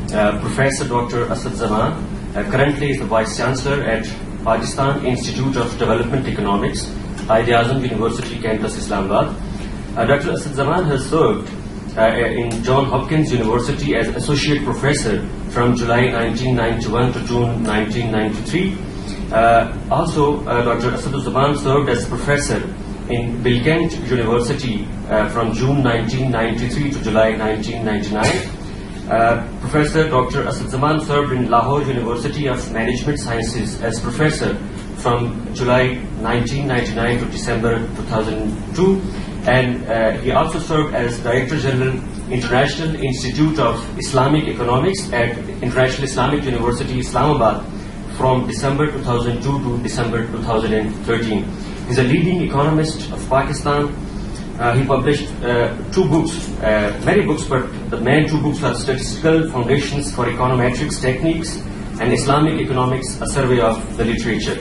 Professor Dr. Asad Zaman, currently is the Vice Chancellor at Pakistan Institute of Development Economics, AIOU University Campus, Islamabad. Dr. Asad Zaman has served in Johns Hopkins University as Associate Professor from July 1991 to June 1993. Also, Dr. Asad Zaman served as Professor in Bilkent University from June 1993 to July 1999. Professor Dr. Asad Zaman served in Lahore University of Management Sciences as Professor from July 1999 to December 2002. And he also served as Director General, International Institute of Islamic Economics at International Islamic University, Islamabad, from December 2002 to December 2013. He's a leading economist of Pakistan. He published two books, many books, but the main two books are Statistical Foundations for Econometrics Techniques and Islamic Economics, a Survey of the Literature.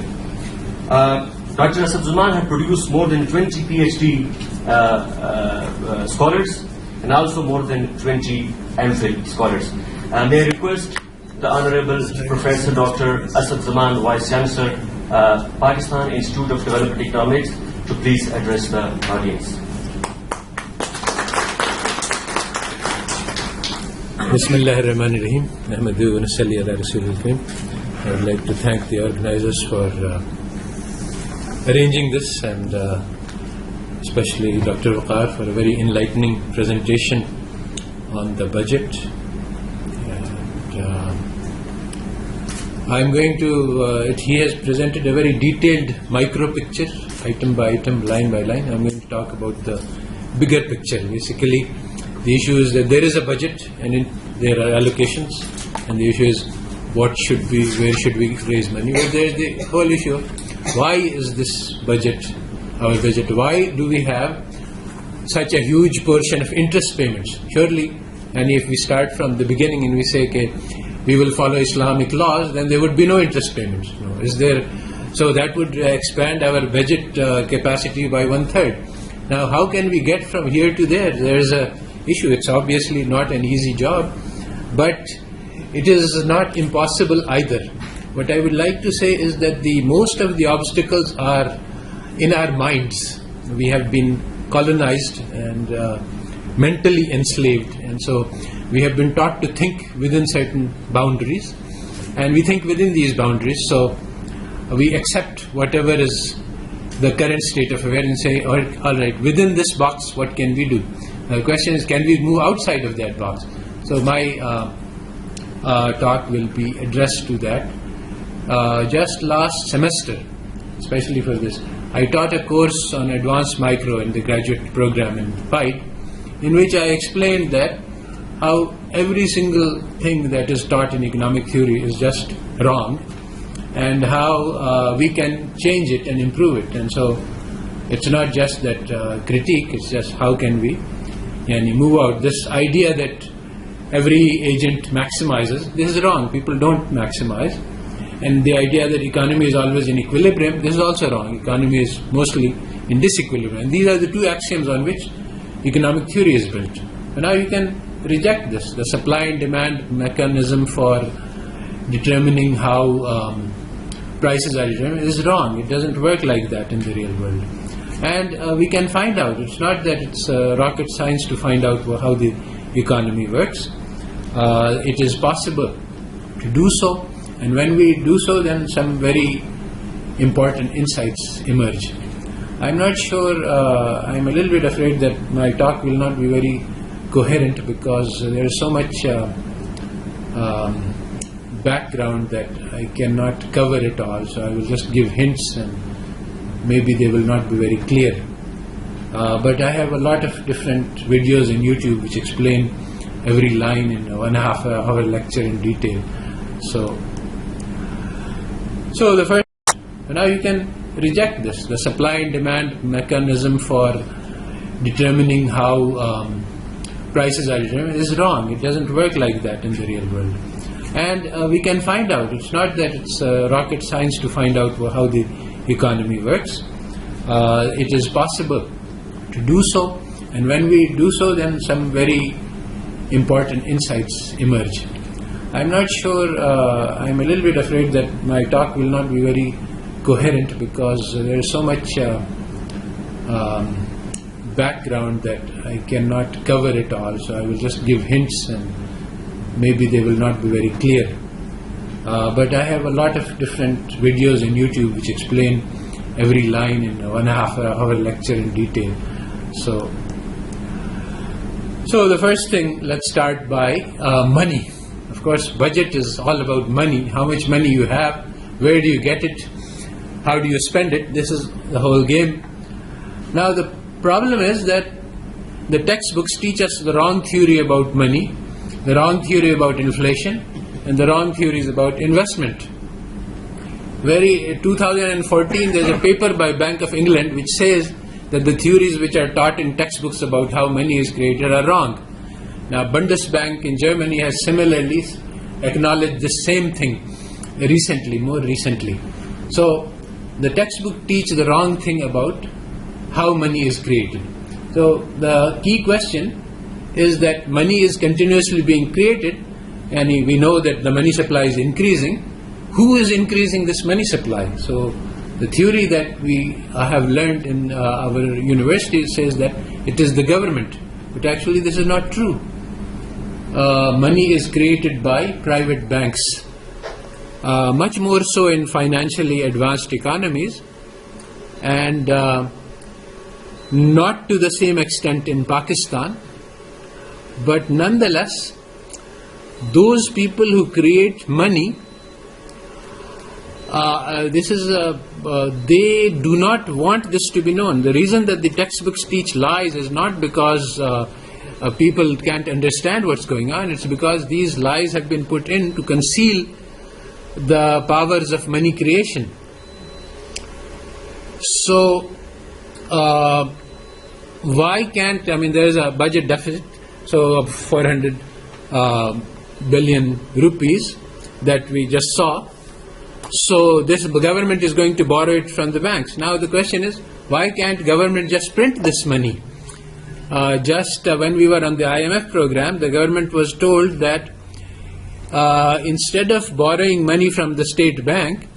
Dr. Asad Zaman had produced more than 20 PhD scholars and also more than 20 MPhil scholars. May I request the Honorable Professor Dr. Asad Zaman, Vice Chancellor, Pakistan Institute of Development Economics, to please address the audience. Bismillahirrahmanirrahim. Nahmaduhu wa nusalli ala Rasulil Karim. I would like to thank the organizers for arranging this, and especially Dr. Waqar for a very enlightening presentation on the budget. I'm going to, he has presented a very detailed micro picture, item by item, line by line. I'm going to talk about the bigger picture. Basically, the issue is that there is a budget and there are allocations, and the issue is what should we, where should we raise money. But there is the whole issue of why is this budget, our budget, why do we have such a huge portion of interest payments? Surely, and if we start from the beginning and we say, okay, we will follow Islamic laws, then there would be no interest payments. No. Is there? So that would expand our budget capacity by 1/3. Now, how can we get from here to there? There is a issue. It's obviously not an easy job, but it is not impossible either. What I would like to say is that the most of the obstacles are in our minds. We have been colonized and mentally enslaved, and so we have been taught to think within certain boundaries, and we think within these boundaries, so we accept whatever is the current state of affairs and say, all right, within this box, what can we do? The question is, can we move outside of that box? So my talk will be addressed to that. Just last semester, especially for this, I taught a course on advanced micro in the graduate program in PIDE, in which I explained that how every single thing that is taught in economic theory is just wrong, and how we can change it and improve it. And so it's not just that critique, it's just how can we move out. This idea that every agent maximizes, this is wrong. People don't maximize. And the idea that economy is always in equilibrium, this is also wrong. Economy is mostly in disequilibrium. And these are the two axioms on which economic theory is built. And now you can reject this. The supply and demand mechanism for determining how prices are determined is wrong. It doesn't work like that in the real world. And we can find out. It's not that it's rocket science to find out how the economy works. It is possible to do so. And when we do so, then some very important insights emerge. I'm not sure, I'm a little bit afraid that my talk will not be very coherent because there is so much background that I cannot cover it all. So I will just give hints and maybe they will not be very clear. But I have a lot of different videos in YouTube which explain every line in a 1.5 hour lecture in detail. So the first, now you can reject this. The supply and demand mechanism for determining how prices are determined is wrong. It doesn't work like that in the real world. And we can find out. It's not that it's rocket science to find out how the economy works. It is possible to do so. And when we do so, then some very important insights emerge. I'm not sure, I'm a little bit afraid that my talk will not be very coherent because there is so much background that I cannot cover it all, so I will just give hints and maybe they will not be very clear. But I have a lot of different videos on YouTube which explain every line in a 1.5 hour lecture in detail. So the first thing, let's start by money. Of course, budget is all about money. How much money you have, where do you get it, how do you spend it? This is the whole game. Now the problem is that the textbooks teach us the wrong theory about money, the wrong theory about inflation, and the wrong theories about investment. 2014, there's a paper by Bank of England which says that the theories which are taught in textbooks about how money is created are wrong. Now, Bundesbank in Germany has similarly acknowledged the same thing more recently. So, the textbook teach the wrong thing about how money is created. So, the key question is that money is continuously being created, and we know that the money supply is increasing. Who is increasing this money supply? So, the theory that we have learned in our university says that it is the government, but actually this is not true. Money is created by private banks, much more so in financially advanced economies, and not to the same extent in Pakistan, but nonetheless, those people who create money, they do not want this to be known. The reason that the textbooks teach lies is not because people can't understand what's going on. It's because these lies have been put in to conceal the powers of money creation. So, why can't, there's a budget deficit, so of 400 billion rupees that we just saw. So this government is going to borrow it from the banks. Now the question is, why can't government just print this money? When we were on the IMF program, the government was told that instead of borrowing money from the state bank,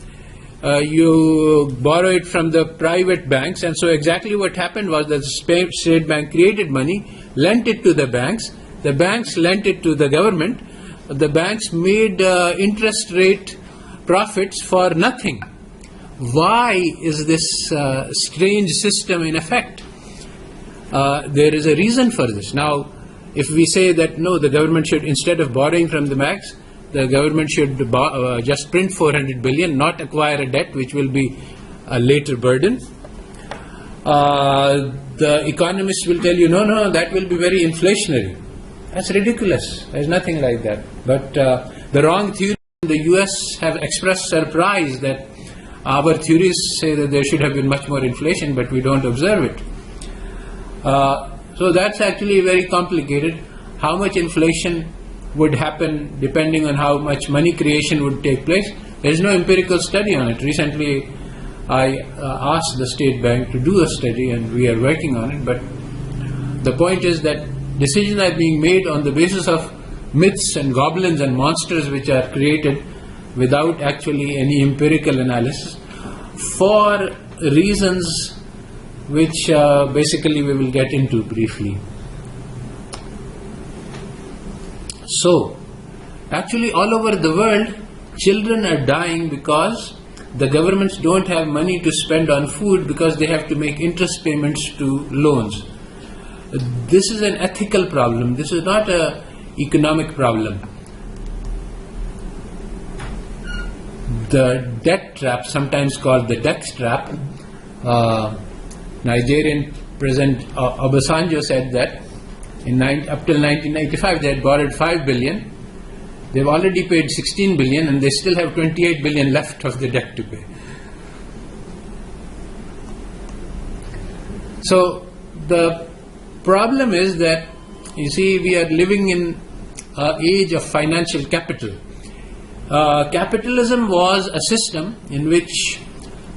you borrow it from the private banks. And so exactly what happened was that the state bank created money, lent it to the banks lent it to the government, the banks made interest rate profits for nothing. Why is this strange system in effect? There is a reason for this. Now, if we say that no, the government should, instead of borrowing from the banks, the government should just print 400 billion, not acquire a debt which will be a later burden. The economists will tell you, no, that will be very inflationary. That's ridiculous. There's nothing like that. But the wrong theory. The US have expressed surprise that our theories say that there should have been much more inflation, but we don't observe it. So that's actually very complicated. How much inflation would happen depending on how much money creation would take place? There is no empirical study on it. Recently, I asked the State Bank to do a study, and we are working on it. But the point is that decisions are being made on the basis of myths and goblins and monsters which are created without actually any empirical analysis for reasons which basically we will get into briefly. So, actually all over the world, children are dying because the governments don't have money to spend on food because they have to make interest payments to loans. This is an ethical problem. This is not an economic problem. The debt trap, sometimes called the death trap, Nigerian President Obasanjo said that up till 1995 they had borrowed 5 billion. They've already paid 16 billion and they still have 28 billion left of the debt to pay. So the problem is that, you see, we are living in an age of financial capital. Capitalism was a system in which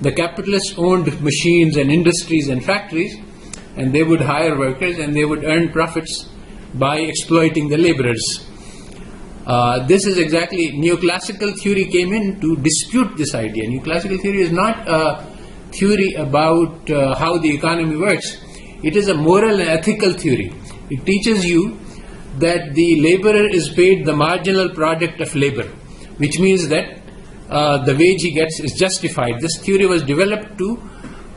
the capitalists owned machines and industries and factories, and they would hire workers and they would earn profits by exploiting the laborers. This is exactly, neoclassical theory came in to dispute this idea. Neoclassical theory is not a theory about how the economy works. It is a moral and ethical theory. It teaches you that the laborer is paid the marginal product of labor, which means that the wage he gets is justified. This theory was developed to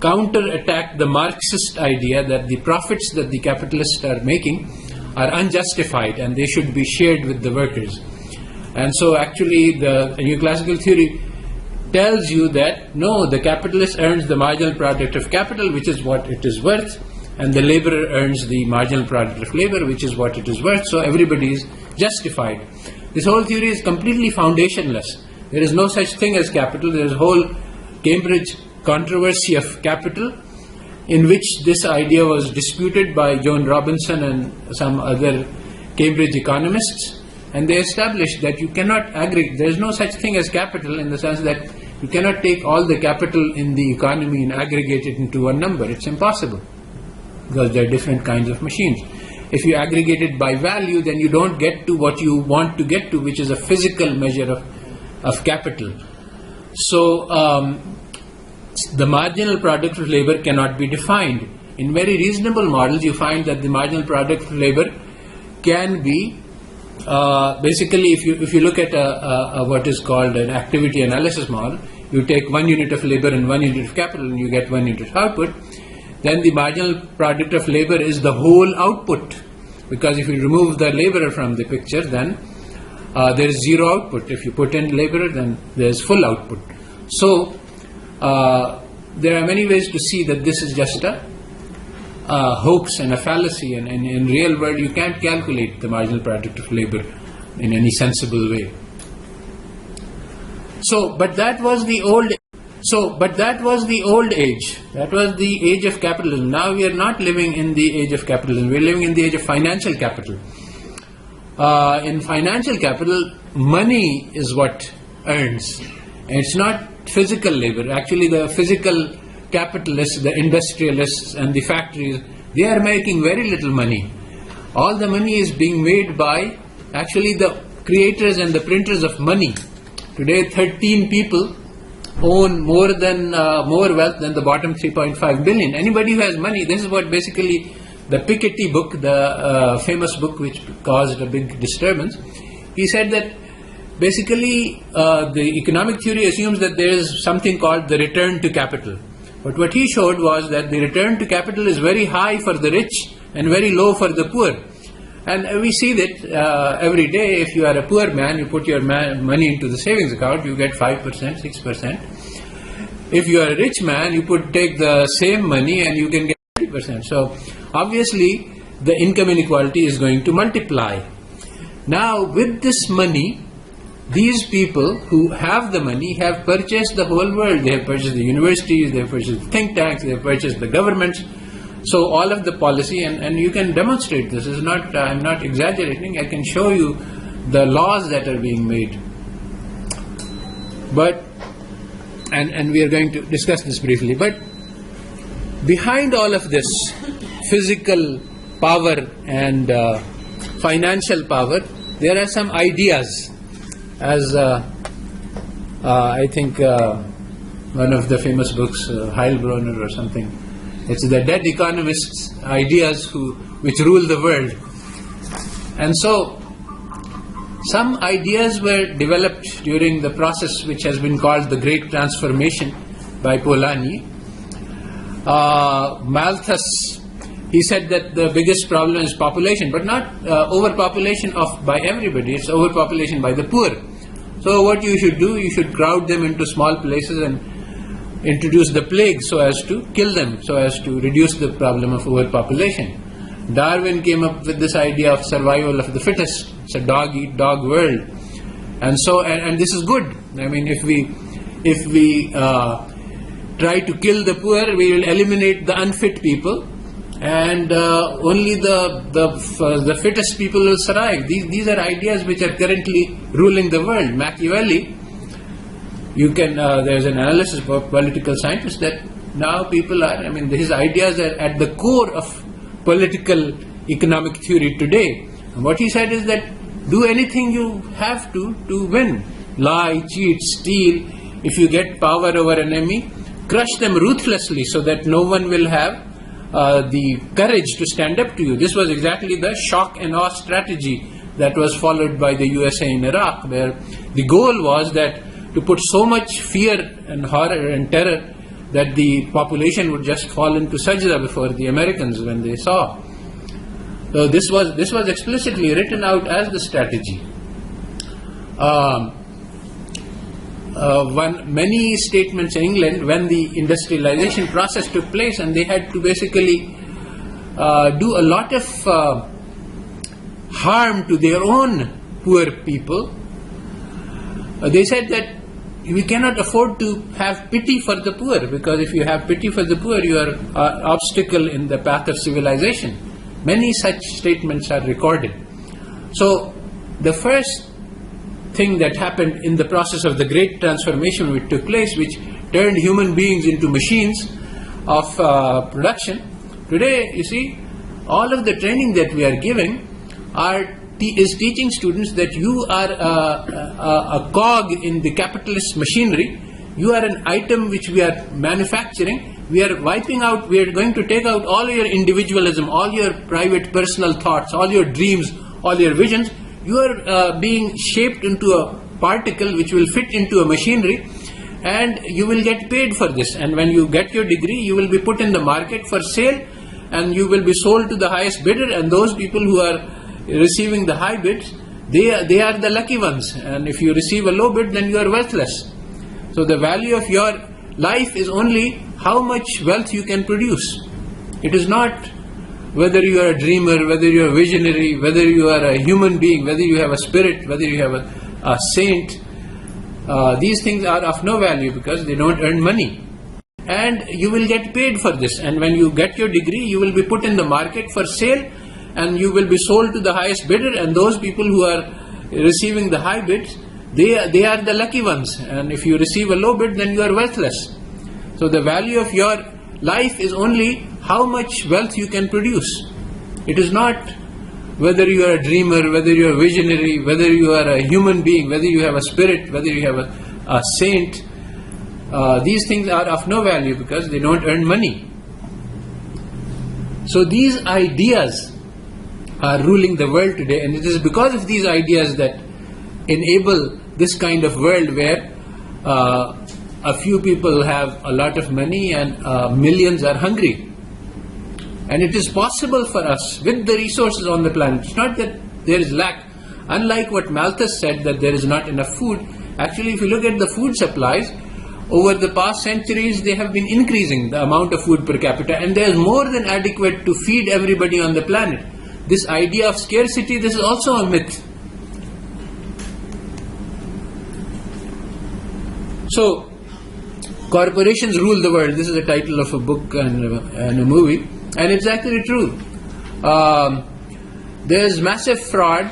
counter-attack the Marxist idea that the profits that the capitalists are making are unjustified and they should be shared with the workers. And so actually the neoclassical theory tells you that no, the capitalist earns the marginal product of capital, which is what it is worth, and the laborer earns the marginal product of labor, which is what it is worth, so everybody is justified. This whole theory is completely foundationless. There is no such thing as capital. There is a whole Cambridge controversy of capital, in which this idea was disputed by Joan Robinson and some other Cambridge economists, and they established that you cannot aggregate. There is no such thing as capital, in the sense that you cannot take all the capital in the economy and aggregate it into one number. It's impossible, because there are different kinds of machines. If you aggregate it by value, then you don't get to what you want to get to, which is a physical measure of capital. So the marginal product of labor cannot be defined. In very reasonable models, you find that the marginal product of labor can be basically, if you look at what is called an activity analysis model, you take 1 unit of labor and 1 unit of capital and you get 1 unit of output. Then the marginal product of labor is the whole output, because if you remove the laborer from the picture, then there is zero output. If you put in laborer, then there is full output. So there are many ways to see that this is just a hoax and a fallacy, and in real world you can't calculate the marginal product of labor in any sensible way. But that was the old age. That was the age of capitalism. Now we are not living in the age of capitalism. We are living in the age of financial capital. In financial capital, money is what earns. And it's not physical labor. Actually, the physical capitalists, the industrialists and the factories, they are making very little money. All the money is being made by actually the creators and the printers of money. Today, 13 people own more wealth than the bottom 3.5 billion. Anybody who has money, this is what basically the Piketty book, the famous book which caused a big disturbance, he said that basically the economic theory assumes that there is something called the return to capital. But what he showed was that the return to capital is very high for the rich and very low for the poor. And we see that every day. If you are a poor man, you put your money into the savings account, you get 5%, 6%. If you are a rich man, you take the same money and you can get 30%. So obviously the income inequality is going to multiply. Now with this money, these people who have the money have purchased the whole world. They have purchased the universities, they have purchased the think tanks, they have purchased the governments. So all of the policy, and you can demonstrate this. Is not, I'm not exaggerating. I can show you the laws that are being made. But, and we are going to discuss this briefly. But behind all of this physical power and financial power, there are some ideas. As I think one of the famous books, Heilbronner or something, it's the dead economists' ideas which rule the world. And so some ideas were developed during the process which has been called the Great Transformation by Polanyi. Malthus, he said that the biggest problem is population, but not overpopulation by everybody, it's overpopulation by the poor. So what you should do, you should crowd them into small places and introduce the plague so as to kill them, so as to reduce the problem of overpopulation. Darwin came up with this idea of survival of the fittest. It's a dog-eat-dog world. And so, and this is good. I mean, if we try to kill the poor, we will eliminate the unfit people, and only the fittest people will survive. These are ideas which are currently ruling the world. Machiavelli, there's an analysis by political scientists that now people are, his ideas are at the core of political economic theory today. And what he said is that do anything you have to win. Lie, cheat, steal. If you get power over an enemy, crush them ruthlessly so that no one will have the courage to stand up to you. This was exactly the shock and awe strategy that was followed by the USA in Iraq, where the goal was that to put so much fear and horror and terror that the population would just fall into sajda before the Americans when they saw. So this was explicitly written out as the strategy. Many statements in England, when the industrialization process took place and they had to basically do a lot of harm to their own poor people, they said that we cannot afford to have pity for the poor, because if you have pity for the poor, you are an obstacle in the path of civilization. Many such statements are recorded. So the first thing that happened in the process of the great transformation which took place, which turned human beings into machines of production, today, you see, all of the training that we are giving is teaching students that you are a cog in the capitalist machinery. You are an item which we are manufacturing. We are wiping out, we are going to take out all your individualism, all your private personal thoughts, all your dreams, all your visions. You are being shaped into a particle which will fit into a machinery, and you will get paid for this. And when you get your degree, you will be put in the market for sale, and you will be sold to the highest bidder, and those people who are receiving the high bids, they are the lucky ones. And if you receive a low bid, then you are worthless. So the value of your life is only how much wealth you can produce. It is not whether you are a dreamer, whether you are a visionary, whether you are a human being, whether you have a spirit, whether you have a saint. These things are of no value because they don't earn money. And you will get paid for this. And when you get your degree, you will be put in the market for sale, and you will be sold to the highest bidder, and those people who are receiving the high bids, they are the lucky ones. And if you receive a low bid, then you are worthless. So the value of your life is only how much wealth you can produce. It is not whether you are a dreamer, whether you are a visionary, whether you are a human being, whether you have a spirit, whether you have a saint. These things are of no value because they don't earn money. So these ideas are ruling the world today, and it is because of these ideas that enable this kind of world where a few people have a lot of money and millions are hungry. And it is possible for us with the resources on the planet. It's not that there is lack. Unlike what Malthus said, that there is not enough food, actually if you look at the food supplies, over the past centuries they have been increasing the amount of food per capita, and there is more than adequate to feed everybody on the planet. This idea of scarcity, this is also a myth. So, corporations rule the world. This is the title of a book and a movie, and it's actually true. There's massive fraud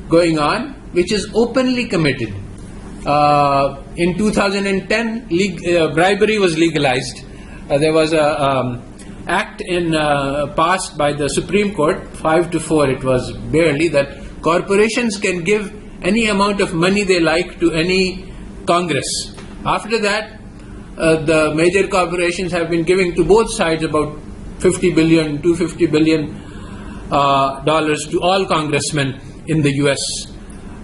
going on, which is openly committed. In 2010, bribery was legalized. There was a act passed by the Supreme Court, 5-4, it was barely, that corporations can give any amount of money they like to any Congress. After that, the major corporations have been giving to both sides about $50 billion, $250 billion to all congressmen in the US.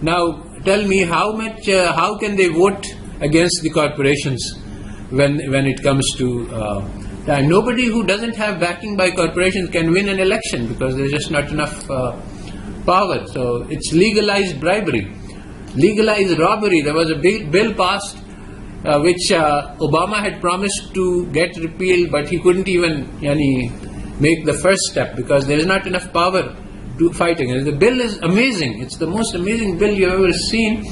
Now, tell me how can they vote against the corporations when it comes to time? Nobody who doesn't have backing by corporations can win an election because there's just not enough power. So it's legalized bribery, legalized robbery. There was a bill passed which Obama had promised to get repealed, but he couldn't even make the first step because there is not enough power to fight against. The bill is amazing. It's the most amazing bill you've ever seen.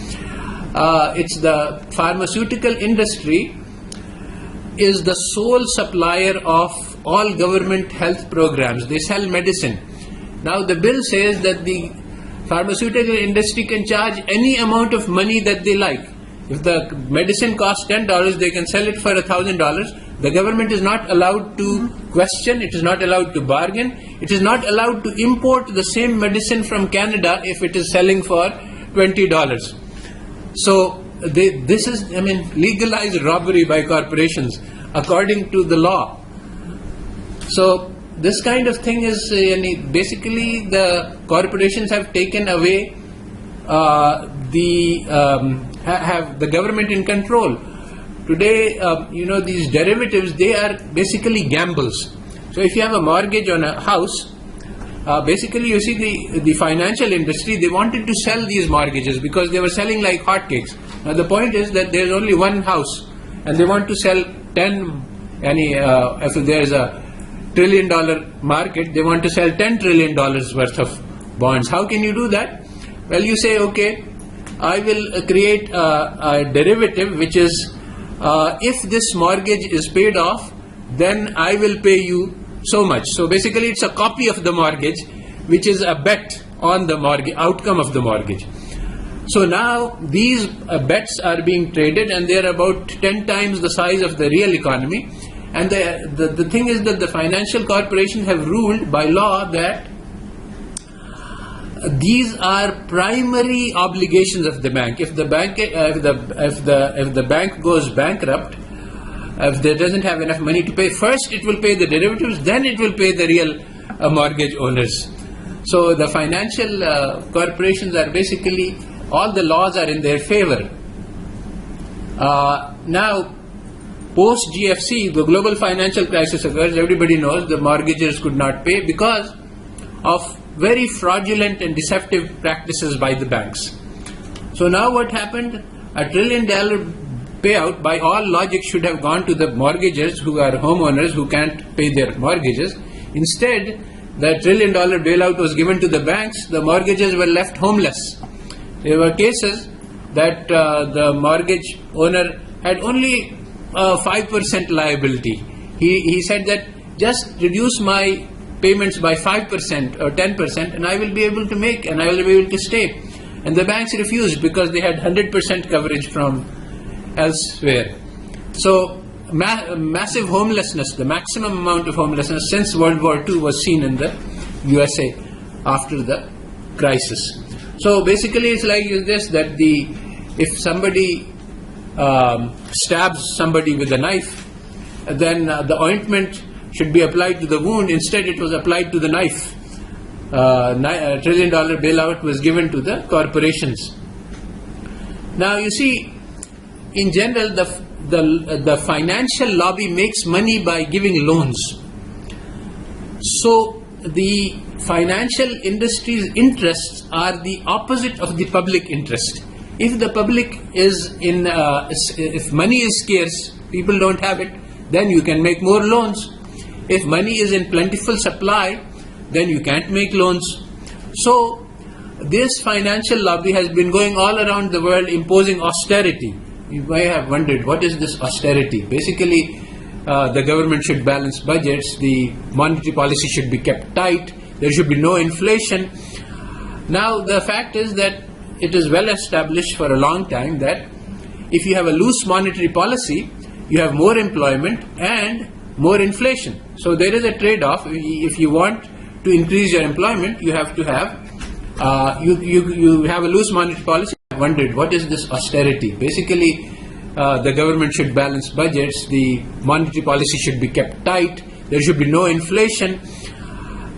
It's the pharmaceutical industry is the sole supplier of all government health programs. They sell medicine. Now the bill says that the pharmaceutical industry can charge any amount of money that they like. If the medicine costs $10, they can sell it for $1,000. The government is not allowed to question, it is not allowed to bargain, it is not allowed to import the same medicine from Canada if it is selling for $20. So this is, legalized robbery by corporations according to the law. So this kind of thing is basically the corporations have taken away have the government in control. Today, these derivatives, they are basically gambles. So if you have a mortgage on a house, basically you see the financial industry, they wanted to sell these mortgages because they were selling like hotcakes. Now the point is that there's only one house and they want to sell 10, if there's a $1 trillion market, they want to sell $10 trillion worth of bonds. How can you do that? Well, you say, okay, I will create a derivative which is if this mortgage is paid off, then I will pay you so much. So basically it's a copy of the mortgage which is a bet on the mortgage, outcome of the mortgage. So now these bets are being traded and they are about 10 times the size of the real economy. And the thing is that the financial corporations have ruled by law that these are primary obligations of the bank. If the bank if the bank goes bankrupt, if there doesn't have enough money to pay, first it will pay the derivatives, then it will pay the real mortgage owners. So the financial corporations are basically, all the laws are in their favor. Now, post GFC, the global financial crisis occurs. Everybody knows the mortgagors could not pay because of very fraudulent and deceptive practices by the banks. So now what happened? $1 trillion payout by all logic should have gone to the mortgagors who are homeowners who can't pay their mortgages. Instead, the $1 trillion bailout was given to the banks. The mortgagors were left homeless. There were cases that the mortgage owner had only 5% liability. He said that just reduce my payments by 5% or 10% and I will be able to make and I will be able to stay. And the banks refused because they had 100% coverage from elsewhere. So massive homelessness, the maximum amount of homelessness since World War II was seen in the USA after the crisis. So basically it's like this, that if somebody stabs somebody with a knife, then the ointment should be applied to the wound. Instead it was applied to the knife. $1 trillion bailout was given to the corporations. Now you see, in general, the financial lobby makes money by giving loans. So the financial industry's interests are the opposite of the public interest. If the public is if money is scarce, people don't have it, then you can make more loans. If money is in plentiful supply, then you can't make loans. So this financial lobby has been going all around the world imposing austerity. You may have wondered, what is this austerity? Basically, the government should balance budgets, the monetary policy should be kept tight, there should be no inflation. Now the fact is that it is well established for a long time that if you have a loose monetary policy, you have more employment and more inflation. So there is a trade-off. If you want to increase your employment, you have to have you have a loose monetary policy. I wondered, what is this austerity? Basically, the government should balance budgets, the monetary policy should be kept tight, there should be no inflation.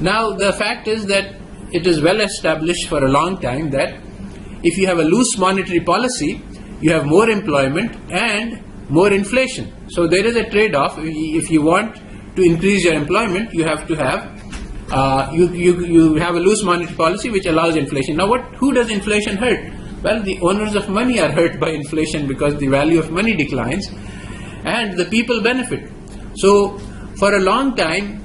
Now the fact is that it is well established for a long time that if you have a loose monetary policy, you have more employment and more inflation. So there is a trade-off. If you want to increase your employment, you have to have you have a loose monetary policy which allows inflation. Now who does inflation hurt? Well, the owners of money are hurt by inflation because the value of money declines and the people benefit. So for a long time,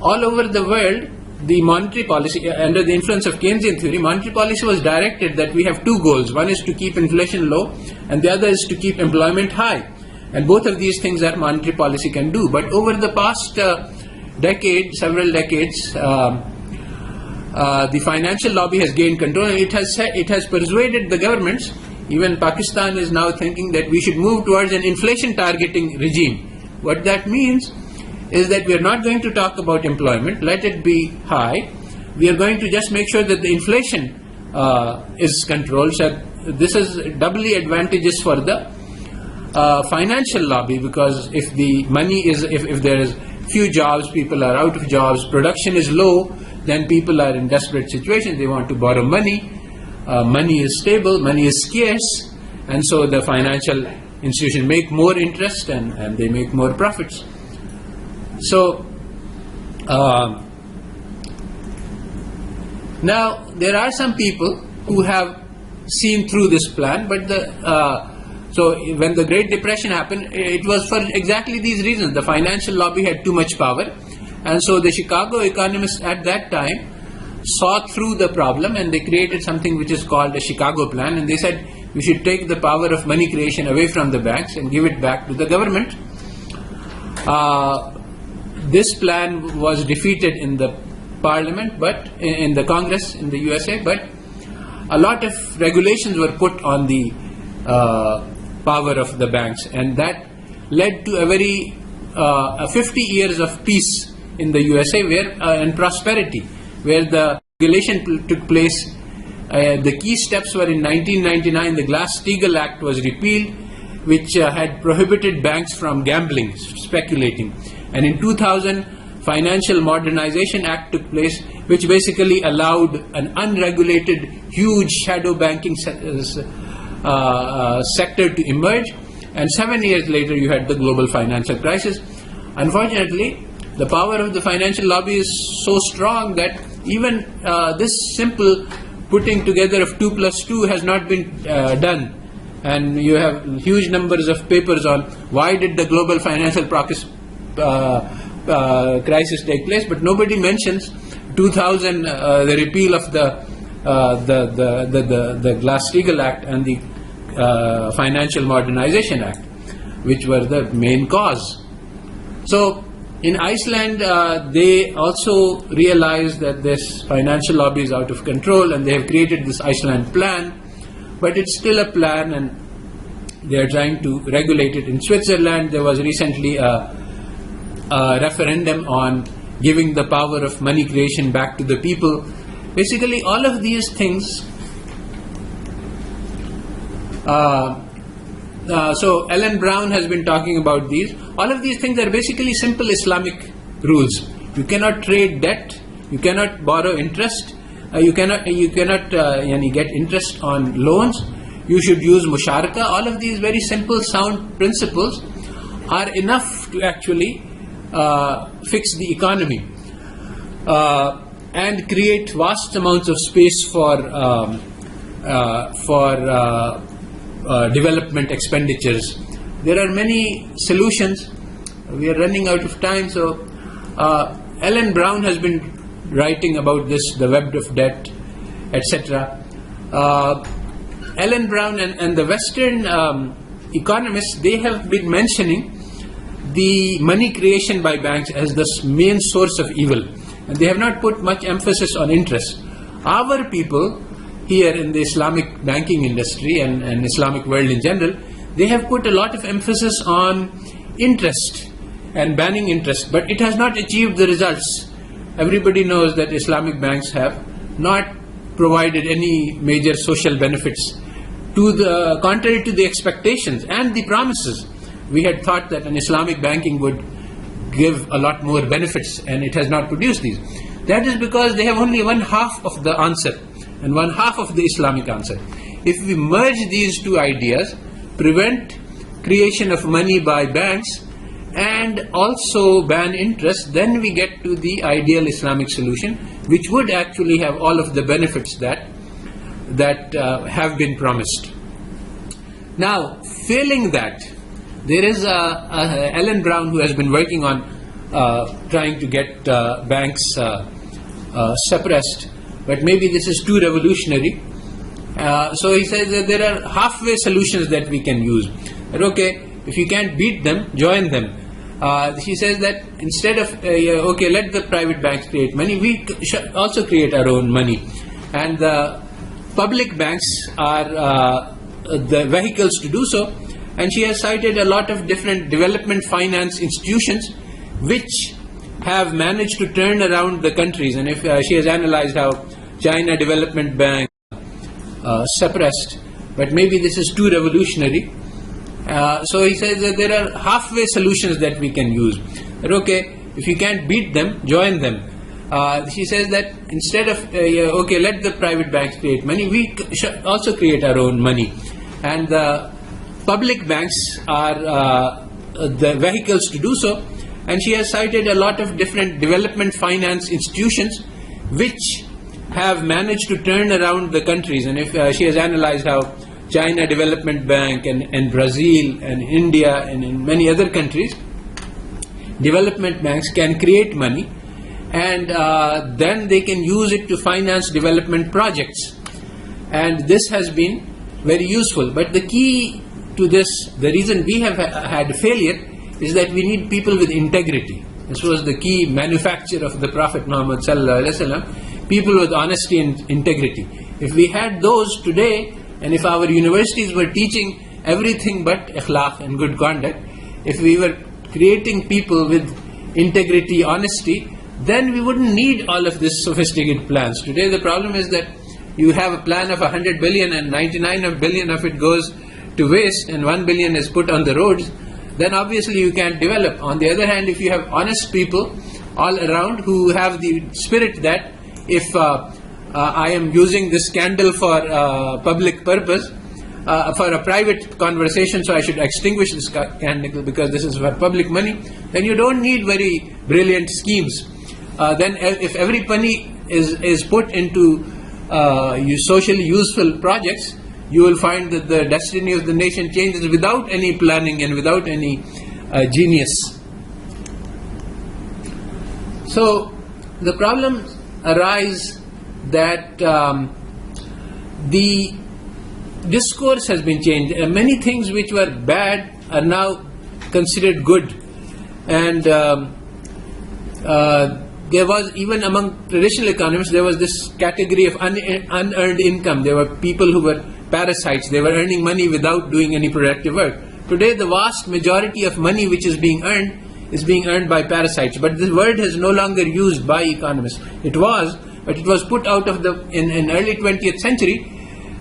all over the world, the monetary policy, under the influence of Keynesian theory, monetary policy was directed that we have two goals. One is to keep inflation low and the other is to keep employment high. And both of these things that monetary policy can do. But over the past several decades, the financial lobby has gained control and it has persuaded the governments. Even Pakistan is now thinking that we should move towards an inflation targeting regime. What that means is that we are not going to talk about employment, let it be high. We are going to just make sure that the inflation is controlled. So this is doubly advantageous for the financial lobby, because if the money is, if there is few jobs, people are out of jobs, production is low, then people are in desperate situations, they want to borrow money. Money is stable, money is scarce, and so the financial institutions make more interest and they make more profits. So now there are some people who have seen through this plan, but so when the Great Depression happened, it was for exactly these reasons. The financial lobby had too much power, and so the Chicago economists at that time saw through the problem, and they created something which is called the Chicago Plan, and they said we should take the power of money creation away from the banks and give it back to the government. This plan was defeated in the Parliament, but in the Congress in the USA, but a lot of regulations were put on the power of the banks, and that led to a very 50 years of peace in the USA, where and prosperity, where the regulation took place. The key steps were in 1999, the Glass-Steagall Act was repealed, which had prohibited banks from gambling, speculating. And in 2000, Financial Modernization Act took place, which basically allowed an unregulated, huge shadow banking sector to emerge. And 7 years later, you had the global financial crisis. Unfortunately, the power of the financial lobby is so strong that even this simple putting together of 2 plus 2 has not been done. And you have huge numbers of papers on why did the global financial crisis take place, but nobody mentions 2000, the repeal of the Glass-Steagall Act and the Financial Modernization Act, which were the main cause. So in Iceland, they also realized that this financial lobby is out of control, and they have created this Iceland plan, but it's still a plan, and they are trying to regulate it. In Switzerland, there was recently a referendum on giving the power of money creation back to the people. Basically, all of these things. So Ellen Brown has been talking about these. All of these things are basically simple Islamic rules. You cannot trade debt. You cannot borrow interest. You cannot get interest on loans. You should use musharaka. All of these very simple, sound principles are enough to actually fix the economy and create vast amounts of space for development expenditures. There are many solutions. We are running out of time, so Ellen Brown has been writing about this, the web of debt, etc. Ellen Brown and the Western economists, they have been mentioning the money creation by banks as the main source of evil, and they have not put much emphasis on interest. Our people here in the Islamic banking industry and Islamic world in general, they have put a lot of emphasis on interest and banning interest, but it has not achieved the results. Everybody knows that Islamic banks have not provided any major social benefits, to the contrary to the expectations and the promises. We had thought that an Islamic banking would give a lot more benefits, and it has not produced these. That is because they have only one half of the answer and one half of the Islamic answer. If we merge these two ideas, prevent creation of money by banks and also ban interest, then we get to the ideal Islamic solution, which would actually have all of the benefits that have been promised. Now, failing that, there is Ellen Brown who has been working on trying to get banks suppressed, but maybe this is too revolutionary. So he says that there are halfway solutions that we can use. But okay, if you can't beat them, join them. She says that instead of, okay, let the private banks create money, we should also create our own money. And the public banks are the vehicles to do so. And she has cited a lot of different development finance institutions which have managed to turn around the countries. And if she has analyzed how China Development Bank suppressed, but maybe this is too revolutionary. So he says that there are halfway solutions that we can use. That okay, if you can't beat them, join them. She says that instead of okay, let the private banks create money, we should also create our own money, and the public banks are the vehicles to do so. And she has cited a lot of different development finance institutions which have managed to turn around the countries. And if she has analyzed how China Development Bank and Brazil and India and in many other countries, development banks can create money, and then they can use it to finance development projects. And this has been very useful. But the key to this, the reason we have had failure, is that we need people with integrity. This was the key manufacture of the Prophet Muhammad sallallahu alaihi wasallam, people with honesty and integrity. If we had those today, and if our universities were teaching everything but ikhlaq and good conduct, if we were creating people with integrity, honesty, then we wouldn't need all of this sophisticated plans. Today the problem is that you have a plan of 100 billion and 99 billion of it goes to waste and 1 billion is put on the roads. Then obviously you can't develop. On the other hand, if you have honest people all around who have the spirit that if I am using this candle for public purpose, for a private conversation, so I should extinguish this candle because this is for public money, then you don't need very brilliant schemes. Then if every penny is put into socially useful projects, you will find that the destiny of the nation changes without any planning and without any genius. So the problems arise that the discourse has been changed. Many things which were bad are now considered good. And there was, even among traditional economists, there was this category of unearned income. There were people who were parasites. They were earning money without doing any productive work. Today, the vast majority of money which is being earned by parasites. But this word is no longer used by economists. It was, but it was put out of in early 20th century.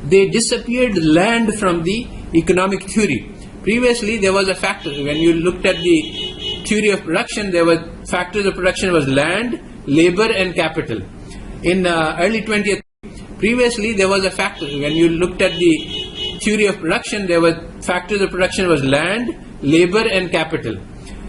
They disappeared land from the economic theory. Previously, there was a factor. When you looked at the theory of production, there were factors of production was land, labor, and capital. In early 20th, previously there was a factor. When you looked at the theory of production, there were factors of production was land, labor, and capital.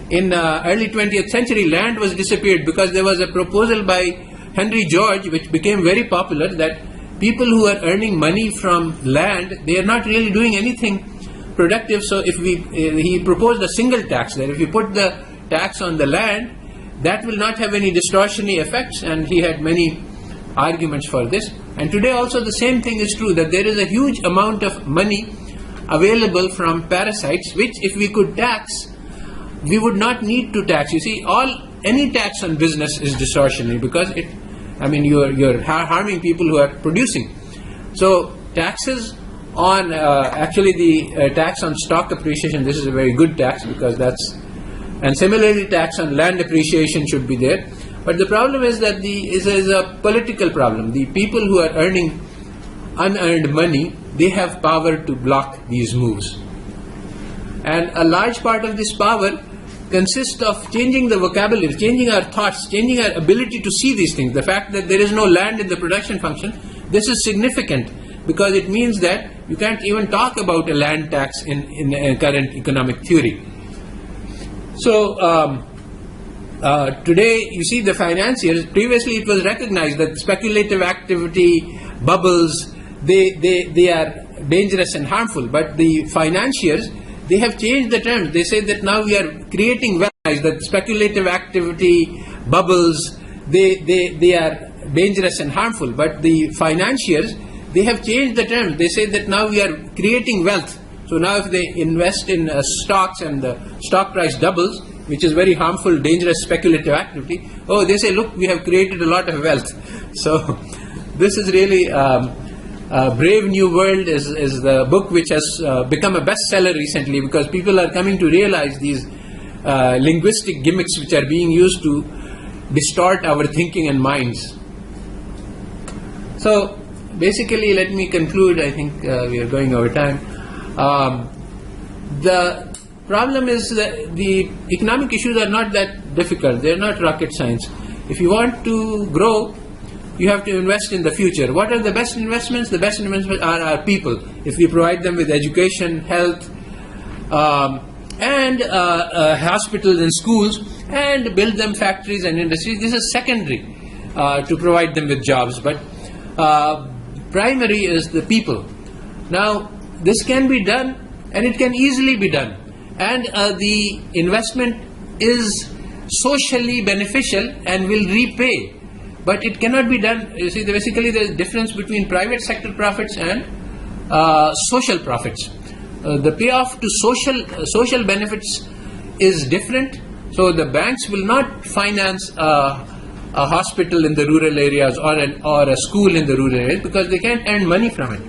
In early 20th century, land was disappeared because there was a proposal by Henry George, which became very popular, that people who are earning money from land, they are not really doing anything productive. So if he proposed a single tax, that if you put the tax on the land, that will not have any distortionary effects, and he had many arguments for this. And today also the same thing is true, that there is a huge amount of money available from parasites, which if we could tax, we would not need to tax. You see, any tax on business is distortionary because you're harming people who are producing. So taxes on actually the tax on stock appreciation, this is a very good tax because and similarly tax on land appreciation should be there. But the problem is that is a political problem. The people who are earning unearned money, they have power to block these moves. And a large part of this power consists of changing the vocabulary, changing our thoughts, changing our ability to see these things. The fact that there is no land in the production function, this is significant because it means that you can't even talk about a land tax in current economic theory. So today, you see, the financiers, previously it was recognized that speculative activity, bubbles, they are dangerous and harmful. But the financiers, they have changed the terms. They say that now we are creating wealth. That speculative activity, bubbles, they are dangerous and harmful. But the financiers, they have changed the terms. They say that now we are creating wealth. So now if they invest in stocks and the stock price doubles, which is very harmful, dangerous speculative activity, they say, look, we have created a lot of wealth. So this is really Brave New World is the book which has become a bestseller recently, because people are coming to realize these linguistic gimmicks which are being used to distort our thinking and minds. So basically, let me conclude. I think we are going over time. The problem is that the economic issues are not that difficult. They are not rocket science. If you want to grow, you have to invest in the future. What are the best investments? The best investments are our people. If we provide them with education, health, and hospitals and schools, and build them factories and industries, this is secondary to provide them with jobs. But primary is the people. Now, this can be done, and it can easily be done. And the investment is socially beneficial and will repay. But it cannot be done. You see, basically there is a difference between private sector profits and social profits. The payoff to social benefits is different. So the banks will not finance a hospital in the rural areas or a school in the rural areas, because they can't earn money from it.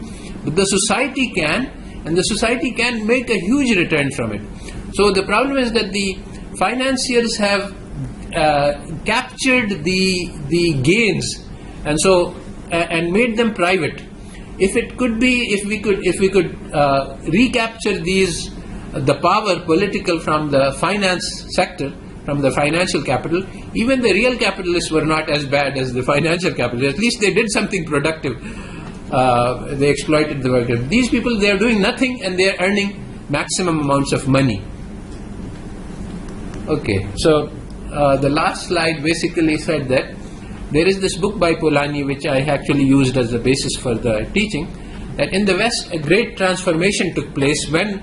But the society can, and the society can make a huge return from it. So the problem is that the financiers have captured the gains, and so and made them private. If we could recapture the power political from the finance sector, from the financial capital, even the real capitalists were not as bad as the financial capitalists. At least they did something productive. They exploited the worker. These people, they are doing nothing, and they are earning maximum amounts of money. Okay, so the last slide basically said that there is this book by Polanyi, which I actually used as the basis for the teaching, that in the West a great transformation took place when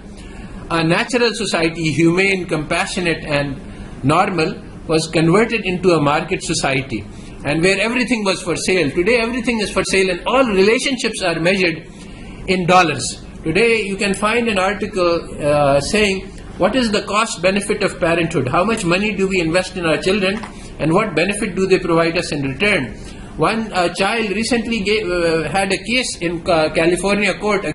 a natural society, humane, compassionate and normal, was converted into a market society, and where everything was for sale. Today everything is for sale, and all relationships are measured in dollars. Today you can find an article saying, what is the cost benefit of parenthood? How much money do we invest in our children, and what benefit do they provide us in return? One child recently had a case in California court